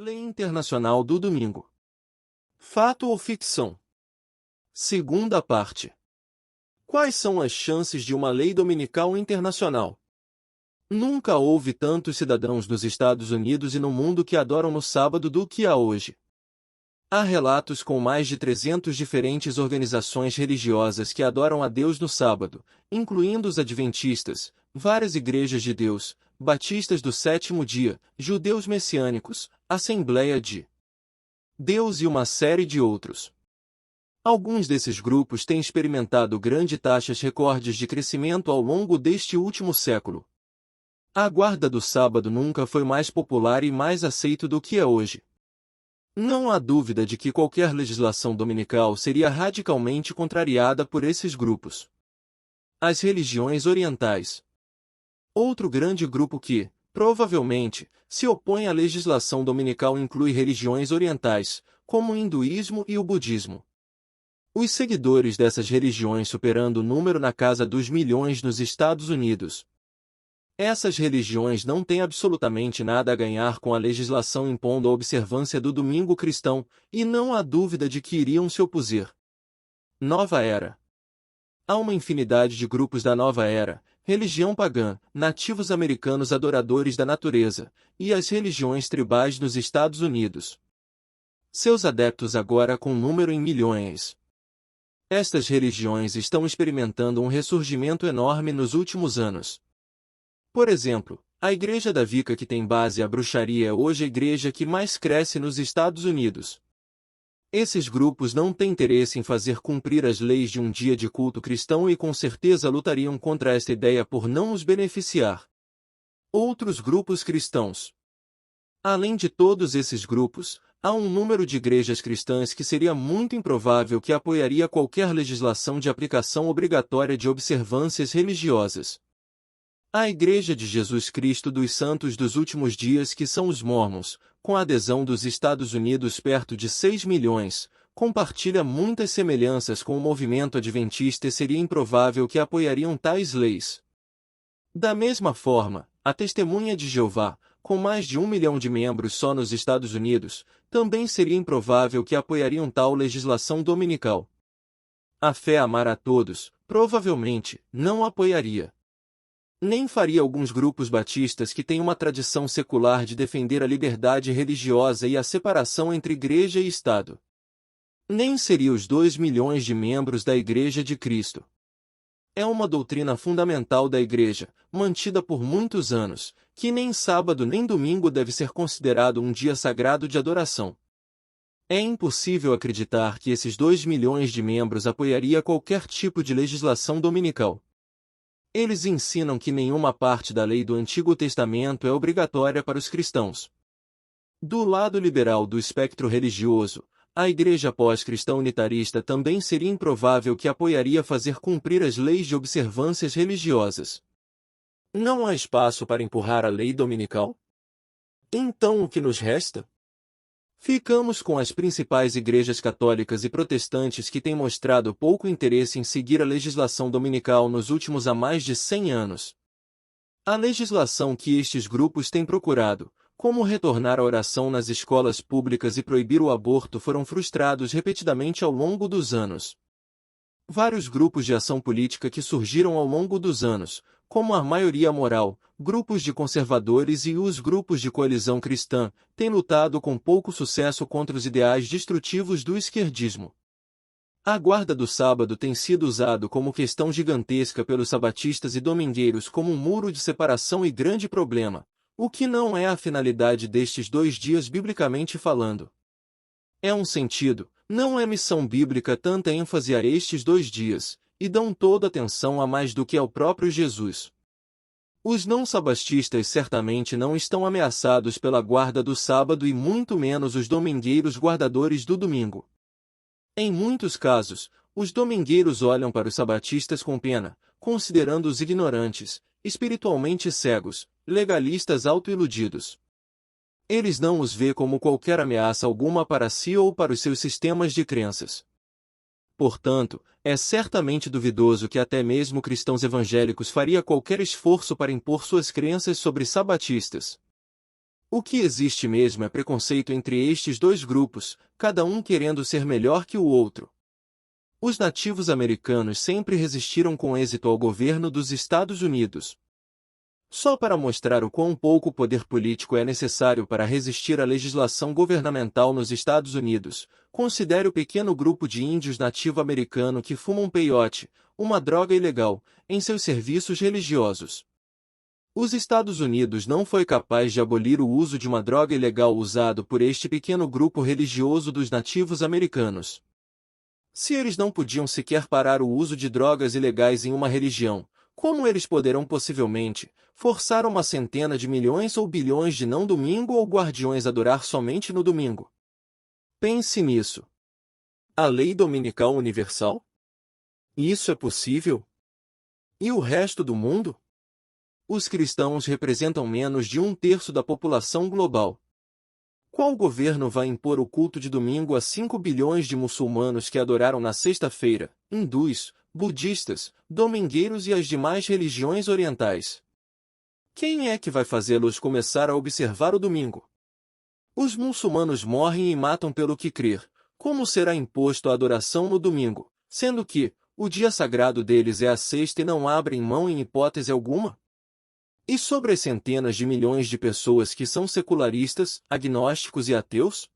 Lei Internacional do Domingo. Fato ou ficção? Segunda parte. Quais são as chances de uma lei dominical internacional? Nunca houve tantos cidadãos nos Estados Unidos e no mundo que adoram no sábado do que há hoje. Há relatos com mais de 300 diferentes organizações religiosas que adoram a Deus no sábado, incluindo os adventistas, várias igrejas de Deus, batistas do sétimo dia, judeus messiânicos, Assembleia de Deus e uma série de outros. Alguns desses grupos têm experimentado grandes taxas recordes de crescimento ao longo deste último século. A guarda do sábado nunca foi mais popular e mais aceito do que é hoje. Não há dúvida de que qualquer legislação dominical seria radicalmente contrariada por esses grupos. As religiões orientais. Outro grande grupo que, provavelmente, se opõe à legislação dominical inclui religiões orientais, como o hinduísmo e o budismo. Os seguidores dessas religiões superando o número na casa dos milhões nos Estados Unidos. Essas religiões não têm absolutamente nada a ganhar com a legislação impondo a observância do domingo cristão, e não há dúvida de que iriam se opor. Nova Era. Há uma infinidade de grupos da Nova Era, religião pagã, nativos americanos adoradores da natureza, e as religiões tribais nos Estados Unidos. Seus adeptos agora com número em milhões. Estas religiões estão experimentando um ressurgimento enorme nos últimos anos. Por exemplo, a Igreja da Wicca, que tem base à bruxaria, é hoje a igreja que mais cresce nos Estados Unidos. Esses grupos não têm interesse em fazer cumprir as leis de um dia de culto cristão e com certeza lutariam contra esta ideia por não os beneficiar. Outros grupos cristãos. Além de todos esses grupos, há um número de igrejas cristãs que seria muito improvável que apoiaria qualquer legislação de aplicação obrigatória de observâncias religiosas. A Igreja de Jesus Cristo dos Santos dos Últimos Dias, que são os Mormons, com a adesão dos Estados Unidos perto de 6 milhões, compartilha muitas semelhanças com o movimento adventista e seria improvável que apoiariam tais leis. Da mesma forma, a Testemunha de Jeová, com mais de 1 milhão de membros só nos Estados Unidos, também seria improvável que apoiariam tal legislação dominical. A Fé Amar a Todos, provavelmente, não apoiaria. Nem faria alguns grupos batistas que têm uma tradição secular de defender a liberdade religiosa e a separação entre igreja e Estado. Nem seria os 2 milhões de membros da Igreja de Cristo. É uma doutrina fundamental da Igreja, mantida por muitos anos, que nem sábado nem domingo deve ser considerado um dia sagrado de adoração. É impossível acreditar que esses 2 milhões de membros apoiaria qualquer tipo de legislação dominical. Eles ensinam que nenhuma parte da lei do Antigo Testamento é obrigatória para os cristãos. Do lado liberal do espectro religioso, a igreja pós-cristã unitarista também seria improvável que apoiaria fazer cumprir as leis de observâncias religiosas. Não há espaço para empurrar a lei dominical? Então o que nos resta? Ficamos com as principais igrejas católicas e protestantes que têm mostrado pouco interesse em seguir a legislação dominical nos últimos há mais de 100 anos. A legislação que estes grupos têm procurado, como retornar à oração nas escolas públicas e proibir o aborto, foram frustrados repetidamente ao longo dos anos. Vários grupos de ação política que surgiram ao longo dos anos, como a maioria moral, grupos de conservadores e os grupos de coalizão cristã, têm lutado com pouco sucesso contra os ideais destrutivos do esquerdismo. A guarda do sábado tem sido usado como questão gigantesca pelos sabatistas e domingueiros como um muro de separação e grande problema, o que não é a finalidade destes 2 dias biblicamente falando. É um sentido, não é missão bíblica tanta ênfase a estes 2 dias, e dão toda atenção a mais do que ao próprio Jesus. Os não-sabatistas certamente não estão ameaçados pela guarda do sábado e muito menos os domingueiros guardadores do domingo. Em muitos casos, os domingueiros olham para os sabatistas com pena, considerando-os ignorantes, espiritualmente cegos, legalistas autoiludidos. Eles não os vê como qualquer ameaça alguma para si ou para os seus sistemas de crenças. Portanto, é certamente duvidoso que até mesmo cristãos evangélicos faria qualquer esforço para impor suas crenças sobre sabatistas. O que existe mesmo é preconceito entre estes dois grupos, cada um querendo ser melhor que o outro. Os nativos americanos sempre resistiram com êxito ao governo dos Estados Unidos. Só para mostrar o quão pouco poder político é necessário para resistir à legislação governamental nos Estados Unidos, considere o pequeno grupo de índios nativo-americano que fumam peiote, uma droga ilegal, em seus serviços religiosos. Os Estados Unidos não foi capaz de abolir o uso de uma droga ilegal usado por este pequeno grupo religioso dos nativos americanos. Se eles não podiam sequer parar o uso de drogas ilegais em uma religião, como eles poderão possivelmente forçar uma centena de milhões ou bilhões de não-domingo ou guardiões a adorar somente no domingo? Pense nisso. A lei dominical universal? Isso é possível? E o resto do mundo? Os cristãos representam menos de 1/3 da população global. Qual governo vai impor o culto de domingo a 5 bilhões de muçulmanos que adoraram na sexta-feira, hindus, budistas, domingueiros e as demais religiões orientais? Quem é que vai fazê-los começar a observar o domingo? Os muçulmanos morrem e matam pelo que crer. Como será imposto a adoração no domingo, sendo que o dia sagrado deles é a sexta e não abrem mão em hipótese alguma? E sobre as centenas de milhões de pessoas que são secularistas, agnósticos e ateus?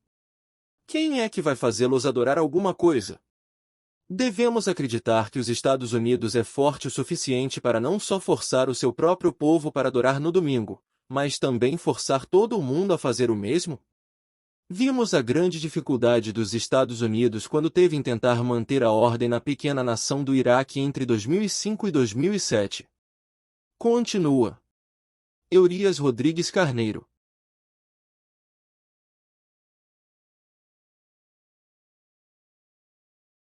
Quem é que vai fazê-los adorar alguma coisa? Devemos acreditar que os Estados Unidos é forte o suficiente para não só forçar o seu próprio povo para adorar no domingo, mas também forçar todo o mundo a fazer o mesmo? Vimos a grande dificuldade dos Estados Unidos quando teve em tentar manter a ordem na pequena nação do Iraque entre 2005 e 2007. Continua. Eurias Rodrigues Carneiro.